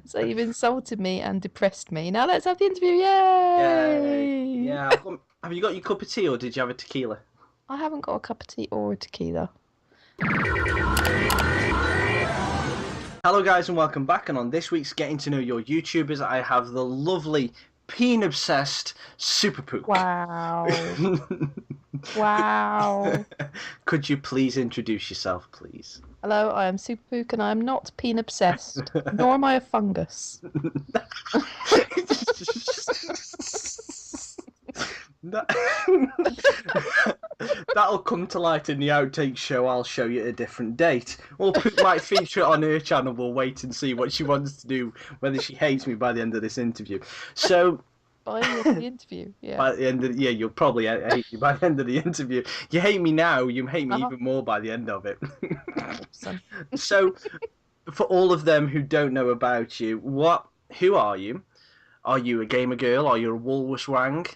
So you've insulted me and depressed me. Now let's have the interview. Yeah, Yay! yeah. Have you got your cup of tea or did you have a tequila? I haven't got a cup of tea or a tequila. Hello, guys, and welcome back. And on this week's Getting to Know Your YouTubers, I have the lovely, peen-obsessed Super Pook. Wow. Wow. Could you please introduce yourself, please? Hello, I am Super Pook and I am not peen obsessed, nor am I a fungus. That'll come to light in the outtakes show. I'll show you at a different date. Or Pook might feature it on her channel. We'll wait and see what she wants to do, whether she hates me by the end of this interview. So, By the end of the interview, yeah. by the end of you'll probably hate me by the end of the interview. You hate me now, you hate me even more by the end of it. Awesome. So, for all of them who don't know about you, who are you? Are you a gamer girl? Are you a walrus wang?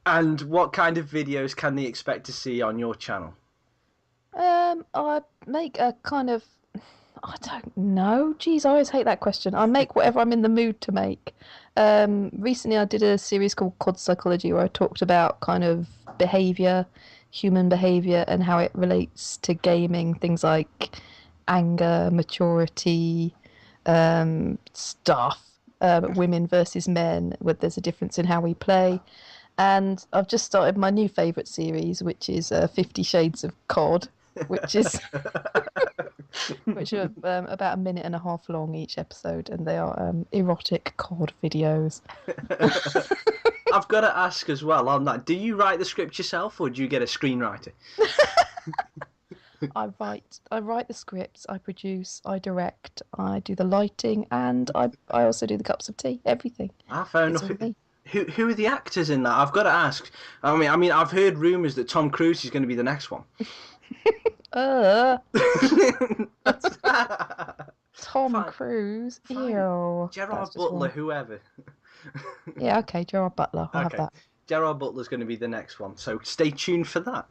And what kind of videos can they expect to see on your channel? I make a kind of, I don't know. Geez, I always hate that question. I make whatever I'm in the mood to make. Recently I did a series called COD Psychology where I talked about kind of behavior, human behavior, and how it relates to gaming. Things like anger, maturity, stuff, women versus men, where there's a difference in how we play. And I've just started my new favourite series, which is 50 Shades of COD, which is which are about a minute and a half long each episode, and they are erotic COD videos. I've got to ask as well on that. Do you write the script yourself, or do you get a screenwriter? I write the scripts, I produce, I direct, I do the lighting, and I also do the cups of tea. Everything. Fair It's enough. all me. Who are the actors in that? I've got to ask. I mean, I've heard rumours that Tom Cruise is going to be the next one. Tom Fine. Cruise. Fine. Ew. Gerard That's just Butler, wrong. whoever. Yeah, okay, Gerard Butler. I'll have Okay. that. Gerard Butler's going to be the next one, so stay tuned for that.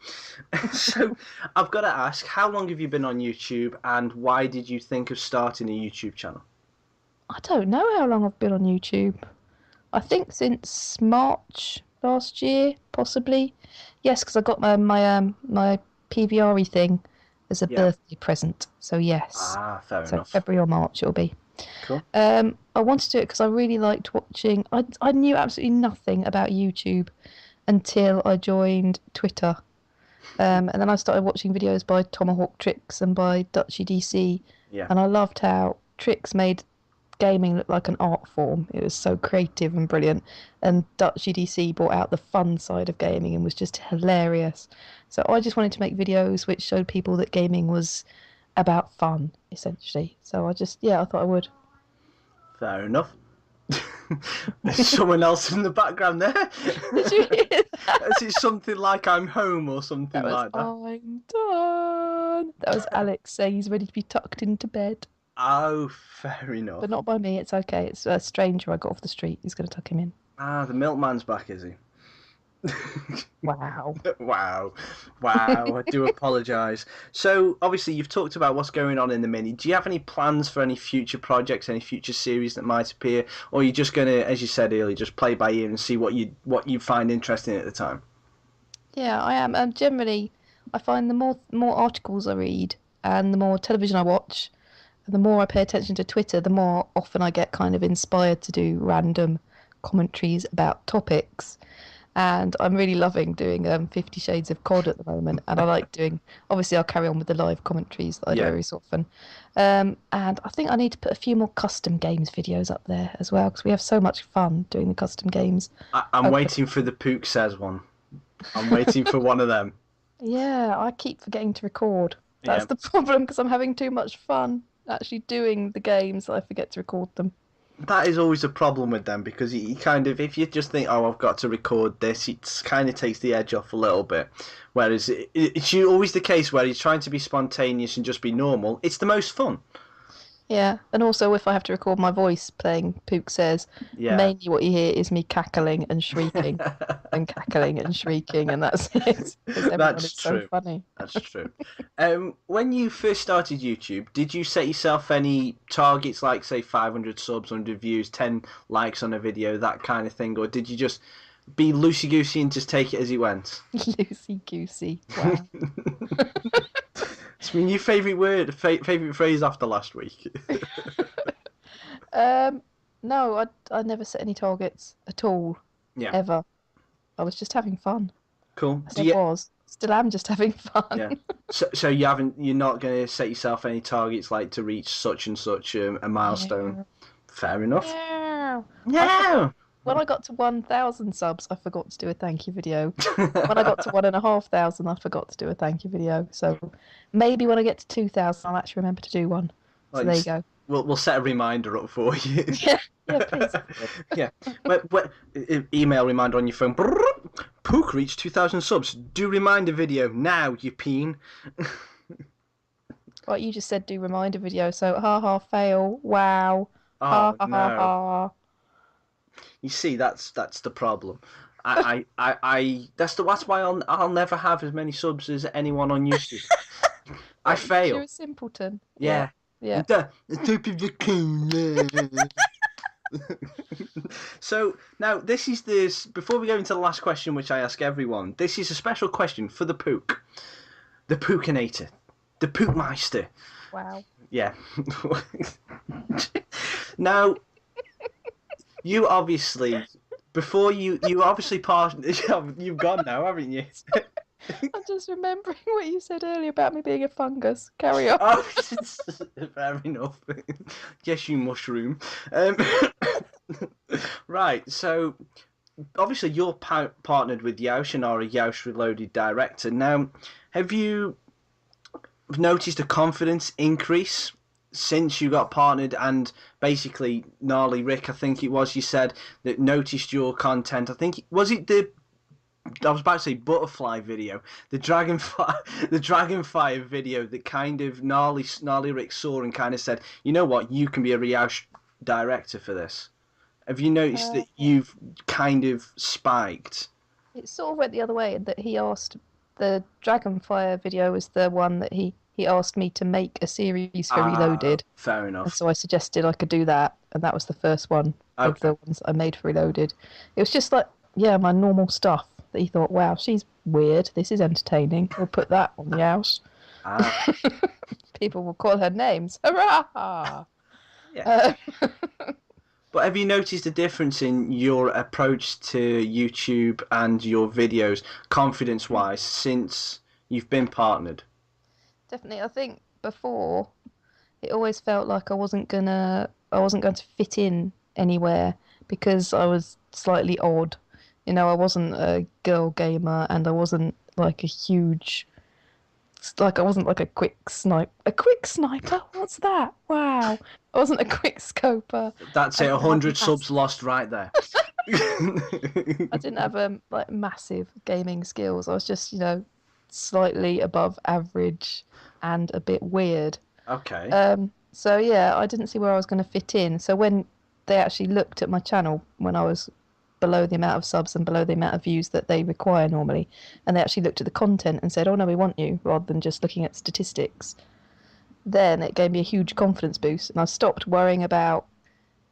So, I've got to ask, how long have you been on YouTube, and why did you think of starting a YouTube channel? I don't know how long I've been on YouTube. I think since March last year, possibly. Yes, because I got my PVRE thing as a Yeah. birthday present. So yes. Fair So enough. February or March it'll be. Cool. I wanted to do it because I really liked watching. I knew absolutely nothing about YouTube until I joined Twitter. And then I started watching videos by Tomahawk Tricks and by Dutchy DC. Yeah. And I loved how Tricks made gaming look like an art form. It was so creative and brilliant. And Dutchy DC brought out the fun side of gaming and was just hilarious. So I just wanted to make videos which showed people that gaming was about fun, essentially. So I thought I would. Fair enough. There's someone else in the background there. Did you hear that? Is it something like I'm home or something That was like that? I'm done. That was Alex saying he's ready to be tucked into bed. Oh, fair enough. But not by me, it's okay. It's a stranger I got off the street. He's going to tuck him in. The milkman's back, is he? Wow. Wow. I do apologise. So, obviously, you've talked about what's going on in the mini. Do you have any plans for any future projects, any future series that might appear? Or are you just going to, as you said earlier, just play by ear and see what you find interesting at the time? Yeah, I am. Generally, I find the more articles I read and the more television I watch, and the more I pay attention to Twitter, the more often I get kind of inspired to do random commentaries about topics. And I'm really loving doing 50 Shades of COD at the moment. And I like doing, obviously, I'll carry on with the live commentaries that I do every so often. And I think I need to put a few more custom games videos up there as well, because we have so much fun doing the custom games. I'm waiting for the Pook Says one. I'm waiting for one of them. Yeah, I keep forgetting to record. That's the problem, because I'm having too much fun actually doing the games that I forget to record them. That is always a problem with them, because you kind of, if you just think, oh, I've got to record this, it kind of takes the edge off a little bit. Whereas it's always the case where you're trying to be spontaneous and just be normal. It's the most fun. Yeah, and also if I have to record my voice playing Pook Says, Yeah. mainly what you hear is me cackling and shrieking and cackling and shrieking, and that's it. Because everyone That's is so true. funny. That's true. When you first started YouTube, did you set yourself any targets like, say, 500 subs, 100 views, 10 likes on a video, that kind of thing, or did you just be loosey goosey and just take it as it went? Loosey goosey. Wow. It's been your favourite word, favourite phrase after last week. Um, no, I never set any targets at all, Yeah, ever. I was just having fun. cool. I Do said you? was. Still am just having fun. Yeah. So you're not going to set yourself any targets like to reach such and such a milestone. Yeah. Fair enough. Yeah. I forgot. No. When I got to 1,000 subs, I forgot to do a thank you video. When I got to 1,500, I forgot to do a thank you video. So maybe when I get to 2,000, I'll actually remember to do one. So Like, there you go. we'll set a reminder up for you. Yeah, yeah, please. Yeah. Email reminder on your phone. Pook reached 2,000 subs. Do reminder video now, you peen. Right, you just said do reminder video, so ha ha fail. Wow. Ha Oh ha ha no. ha. You see, that's the problem. That's why I'll never have as many subs as anyone on YouTube. I Right, because you're fail. a simpleton. Yeah. Yeah. The top of the king. So now this is this. Before we go into the last question, which I ask everyone, this is a special question for the Pook, the Pookinator, the Pookmeister. Wow. Yeah. Now you obviously before you obviously part. You've gone now, haven't you? I'm just remembering what you said earlier about me being a fungus. Carry on. Oh, fair enough. Yes, you mushroom. Um, right, so obviously you're partnered with Yaush and are a Yaush Reloaded director. Now, have you noticed a confidence increase since you got partnered? And basically, Gnarly Rick, I think it was, you said that noticed your content. I think was it the I was about to say butterfly video, the dragonfly, the dragonfire video that kind of gnarly Rick saw and kind of said, you know what, you can be a Riaush director for this. Have you noticed that you've kind of spiked? It sort of went the other way in that he asked the Dragonfire video was the one that he asked me to make a series for Reloaded. Fair And enough. so I suggested I could do that, and that was the first one of Okay. the ones I made for Reloaded. It was just like, yeah, my normal stuff that he thought, wow, she's weird. This is entertaining. We'll put that on the house. Ah, People will call her names. Hurrah! yeah. But have you noticed a difference in your approach to YouTube and your videos, confidence-wise, since you've been partnered? Definitely. I think before it always felt like I wasn't going to fit in anywhere because I was slightly odd. You know, I wasn't a girl gamer and I wasn't like I wasn't like a quick snipe. A quick sniper? What's that? Wow. I wasn't a quick scoper. That's I it, didn't have 100 subs lost right there. I didn't have like massive gaming skills. I was just, slightly above average and a bit weird. Okay. So yeah, I didn't see where I was going to fit in. So when they actually looked at my channel when I was below the amount of subs and below the amount of views that they require normally, and they actually looked at the content and said, "Oh no, we want you," rather than just looking at statistics, then it gave me a huge confidence boost, and I stopped worrying about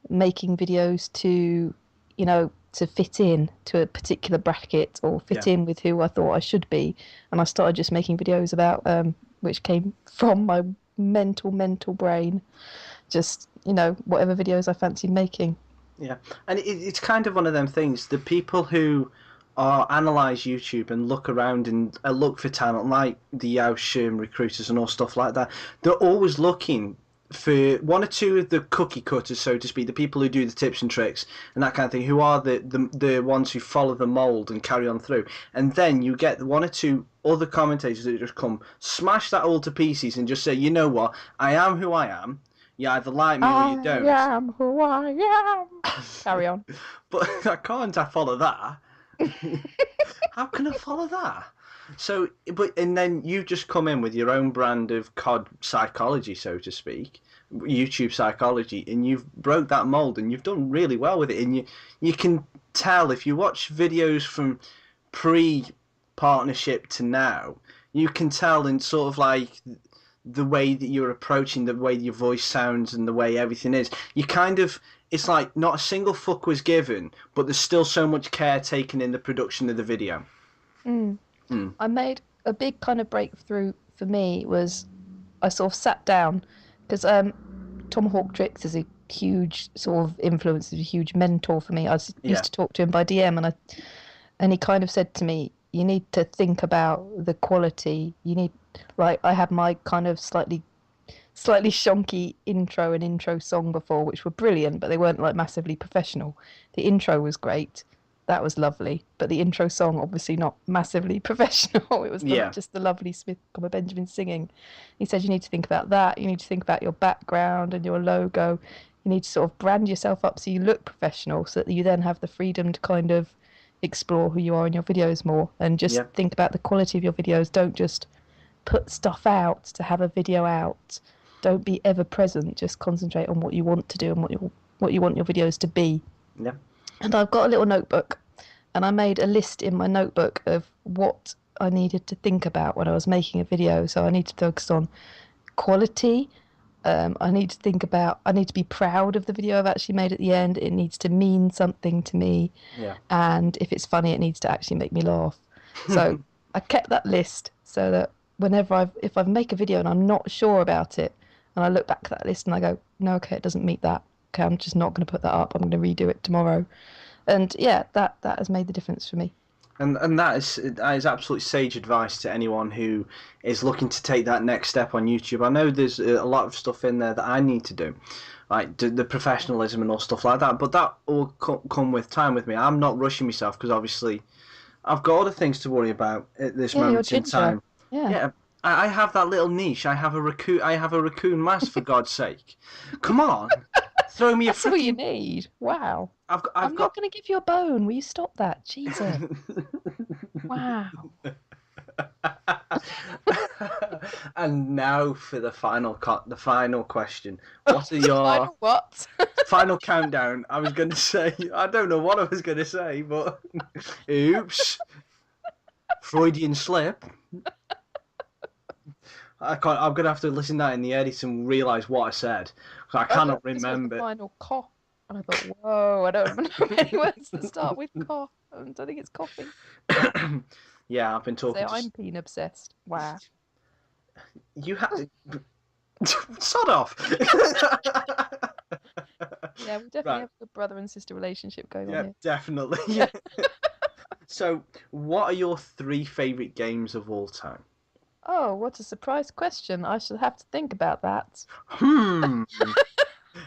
making videos to fit in to a particular bracket or fit in with who I thought I should be, and I started just making videos about which came from my mental brain, just whatever videos I fancied making. Yeah, and it's kind of one of them things. The people who analyze YouTube and look around and look for talent, like the Yaush recruiters and all stuff like that, they're always looking for one or two of the cookie cutters, so to speak, the people who do the tips and tricks and that kind of thing, who are the ones who follow the mold and carry on through. And then you get one or two other commentators that just come, smash that all to pieces and just say, you know what, I am who I am. You either like me or you don't. I am who I am. Carry on. But I can't follow that. How can I follow that? So, but and then you just come in with your own brand of COD psychology, so to speak, YouTube psychology, and you've broke that mold, and you've done really well with it. And you can tell if you watch videos from pre-partnership to now, you can tell in sort of like the way that you're approaching, the way your voice sounds, and the way everything is. You kind of, it's like not a single fuck was given, but there's still so much care taken in the production of the video. Mm. Mm. I made a big kind of breakthrough for me was I sort of sat down because Tomahawk Tricks is a huge sort of influence, is a huge mentor for me. Used Yeah. to talk to him by DM, and he kind of said to me, "You need to think about the quality. You need like I had my kind of slightly shonky intro and intro song before, which were brilliant, but they weren't like massively professional. The intro was great." That was lovely, but the intro song obviously not massively professional. It was Yeah. just the lovely Smith, Benjamin singing. He said you need to think about that. You need to think about your background and your logo. You need to sort of brand yourself up so you look professional, so that you then have the freedom to kind of explore who you are in your videos more, and just Yeah. think about the quality of your videos. Don't just put stuff out to have a video out. Don't be ever present. Just concentrate on what you want to do and what you want your videos to be. Yeah. And I've got a little notebook, and I made a list in my notebook of what I needed to think about when I was making a video. So I need to focus on quality. I need to be proud of the video I've actually made at the end. It needs to mean something to me. Yeah. And if it's funny, it needs to actually make me laugh. So I kept that list so that if I make a video and I'm not sure about it, and I look back at that list and I go, no, okay, it doesn't meet that. Okay, I'm just not going to put that up. I'm going to redo it tomorrow. And yeah, that has made the difference for me. And that is absolute sage advice to anyone who is looking to take that next step on YouTube. I know there's a lot of stuff in there that I need to do, like the professionalism and all stuff like that. But that will come with time with me. I'm not rushing myself because obviously I've got other things to worry about at this Yeah, you're moment in ginger. time. Yeah. Yeah, I have that little niche. I have a raccoon. I have a raccoon mask for God's sake. Come on, throw me a That's all you freaking. need. Wow. I've I'm got. not going to give you a bone. Will you stop that? Jesus. Wow. And now for the the final question. What are your Final what? final countdown? I was going to say, I don't know what I was going to say, but oops, Freudian slip. I can't. I'm going to have to listen to that in the edit and realise what I said because I cannot This was the remember. final cough. And I thought, whoa, I don't know any words that start with cough. I don't think it's coughing. Yeah, I've been talking. So I'm peen obsessed. Wow. You have. Sod off. Yeah, we definitely have a good brother and sister relationship going on Yeah, here. definitely. Yeah. So, what are your 3 favourite games of all time? Oh, what a surprise question. I should have to think about that.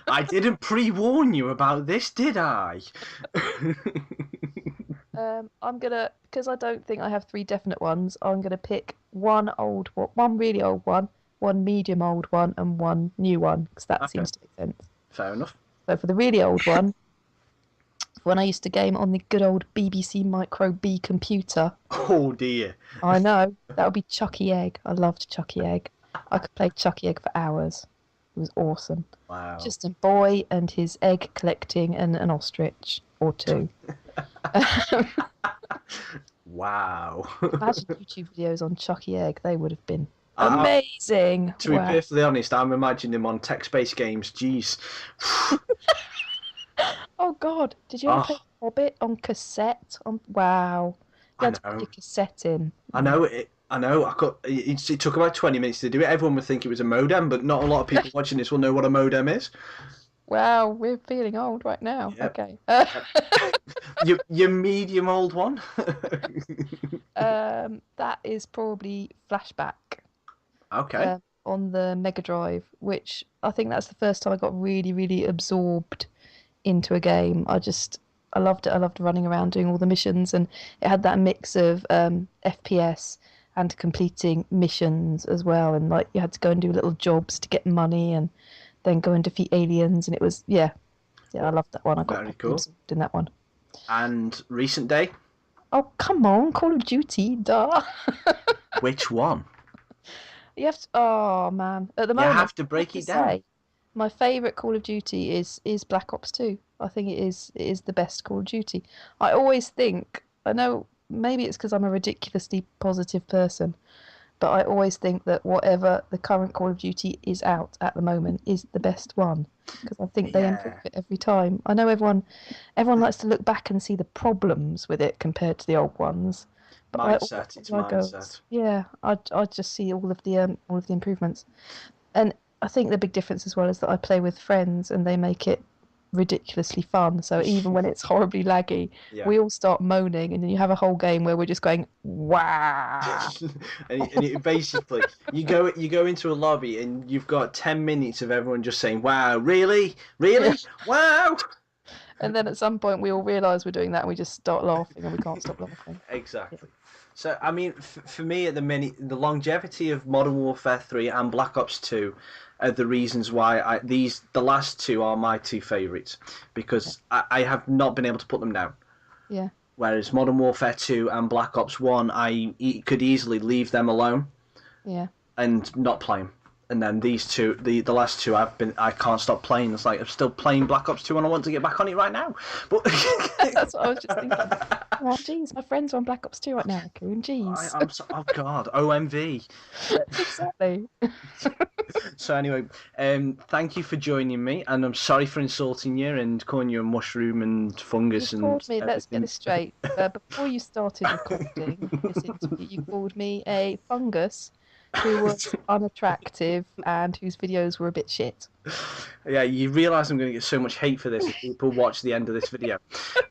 I didn't pre-warn you about this, did I? Because I don't think I have 3 definite ones, I'm gonna pick one really old one medium old one, and one new one, because that Okay. seems to make sense. Fair enough. So for the really old one, when I used to game on the good old BBC Micro B computer, Oh dear. I know, that would be Chucky Egg. I loved Chucky Egg. I could play Chucky Egg for hours. It was awesome. Wow. Just a boy and his egg collecting and an ostrich or 2. Wow. Imagine YouTube videos on Chucky Egg. They would have been amazing. To be Wow. perfectly honest, I'm imagining him on text-based games. Jeez. Oh God, did you ever play Hobbit on cassette? Wow. You had to put your cassette in. I know it. I know. It took about 20 minutes to do it. Everyone would think it was a modem, but not a lot of people watching this will know what a modem is. Wow, we're feeling old right now. Yep. Okay. Your medium old one. That is probably Flashback. Okay. On the Mega Drive, which I think that's the first time I got really, really absorbed into a game. I loved it. I loved running around doing all the missions, and it had that mix of FPS and completing missions as well. And like you had to go and do little jobs to get money, and then go and defeat aliens. And it was I loved that one. I got Very cool. absorbed in that one. And recent day. Oh, come on, Call of Duty, duh. Which one? You have to. Oh man, at the You moment, have to I have break to it down. say, my favourite Call of Duty is Black Ops 2. I think it is the best Call of Duty. I always think. I know maybe it's because I'm a ridiculously positive person, but I always think that whatever the current Call of Duty is out at the moment is the best one because I think they improve Yeah, it every time. I know everyone likes to look back and see the problems with it compared to the old ones, but mindset. It's I go, mindset. yeah, I just see all of the improvements, and I think the big difference as well is that I play with friends and they make it ridiculously fun. So even when it's horribly laggy, Yeah. we all start moaning, and then you have a whole game where we're just going, "Wow!" Basically you go into a lobby and you've got 10 minutes of everyone just saying, "Wow, really, Yeah. really, wow." And then at some point we all realise we're doing that and we just start laughing and we can't stop laughing. Yeah. Exactly. So I mean, for me at the minute, the longevity of Modern Warfare 3 and Black Ops 2 are the reasons why the last two are my two favourites because I have not been able to put them down. Yeah. Whereas Modern Warfare 2 and Black Ops 1, could easily leave them alone Yeah. and not play them. And then these two, the last two, I can't stop playing. It's like I'm still playing Black Ops 2 and I want to get back on it right now. But That's what I was just thinking. Oh, geez, my friends are on Black Ops 2 right now, Coon. Jeez. oh God, OMV. Exactly. So anyway, thank you for joining me, and I'm sorry for insulting you and calling you a mushroom and You fungus and called me, let's get everything. this straight. Before you started recording this interview, you called me a fungus who was unattractive and whose videos were a bit shit. Yeah, you realise I'm going to get so much hate for this if people watch the end of this video.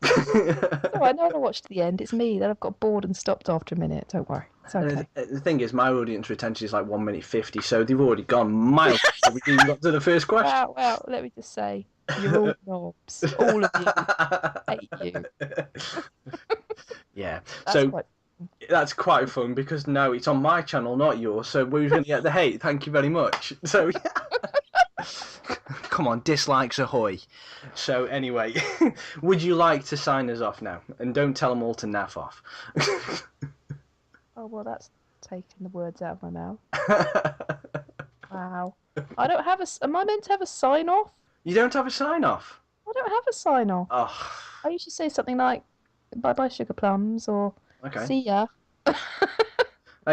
No, I know I watched the end. It's me that I've got bored and stopped after a minute. Don't worry. It's okay. The thing is, my audience retention is like 1 minute 50, so they've already gone miles before we even got to the first question. Well, let me just say, you're all knobs. All of you. Hate you. Yeah, That's so quite. that's quite fun because now it's on my channel, not yours. So we're going to get the hate. Thank you very much. So, come on, dislikes ahoy. So anyway, would you like to sign us off now? And don't tell them all to naff off. Oh, well, that's taking the words out of my mouth. Wow. I don't have a. Am I meant to have a sign off? You don't have a sign off. I don't have a sign off. Oh, I usually say something like "bye bye sugar plums" or okay. "see ya." There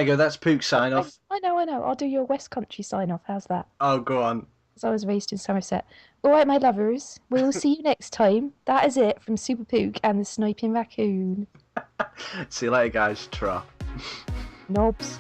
you go. That's Pook's sign off. I know. I'll do your West Country sign off. How's that? Oh, go on. Because I was raised in Somerset. All right, my lovers. We will see you next time. That is it from Super Pook and the Sniping Raccoon. See you later, guys. Ta-ra. Knobs.